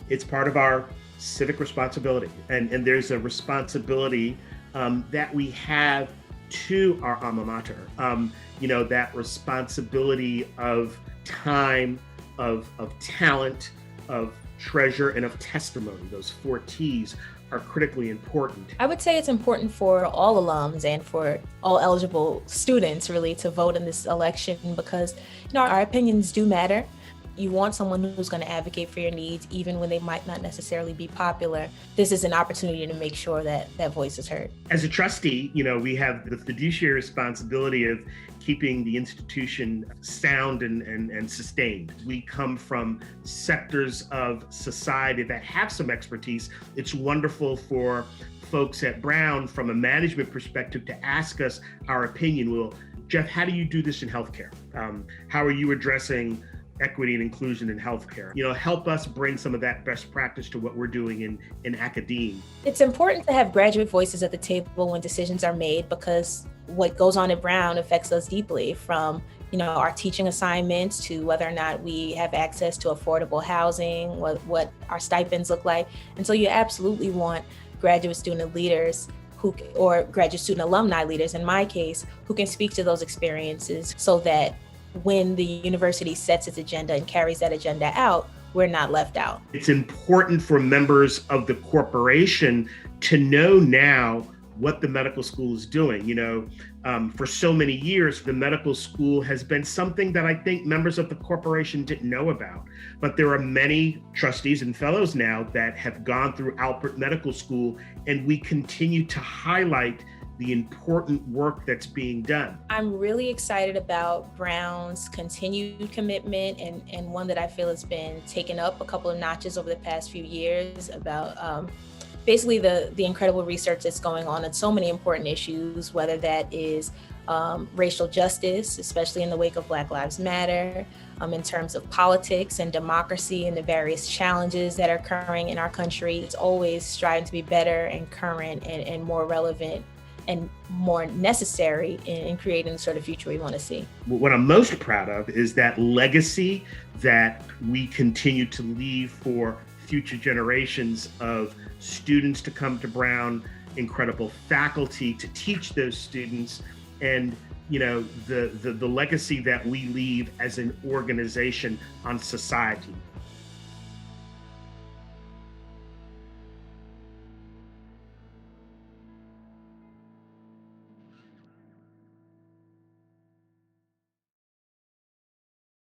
It's part of our civic responsibility. And there's a responsibility that we have to our alma mater. That responsibility of time, of talent, of treasure, and of testimony. Those 4 T's are critically important. I would say it's important for all alums and for all eligible students really to vote in this election because our opinions do matter. You want someone who's going to advocate for your needs even when they might not necessarily be popular. This is an opportunity to make sure that that voice is heard. As a trustee, we have the fiduciary responsibility of keeping the institution sound and sustained. We come from sectors of society that have some expertise. It's wonderful for folks at Brown from a management perspective to ask us our opinion. Well, Jeff, how do you do this in healthcare? How are you addressing equity and inclusion in healthcare? Help us bring some of that best practice to what we're doing in academia. It's important to have graduate voices at the table when decisions are made because what goes on at Brown affects us deeply, from our teaching assignments to whether or not we have access to affordable housing, what our stipends look like. And so you absolutely want graduate student leaders or graduate student alumni leaders, in my case, who can speak to those experiences so that when the university sets its agenda and carries that agenda out, we're not left out. It's important for members of the corporation to know now what the medical school is doing. For so many years, the medical school has been something that I think members of the corporation didn't know about. But there are many trustees and fellows now that have gone through Alpert Medical School, and we continue to highlight the important work that's being done. I'm really excited about Brown's continued commitment and one that I feel has been taken up a couple of notches over the past few years about basically the incredible research that's going on so many important issues, whether that is racial justice, especially in the wake of Black Lives Matter, in terms of politics and democracy and the various challenges that are occurring in our country. It's always striving to be better and current and more relevant and more necessary in creating the sort of future we want to see. What I'm most proud of is that legacy that we continue to leave for future generations of students to come to Brown, incredible faculty to teach those students, and the legacy that we leave as an organization on society.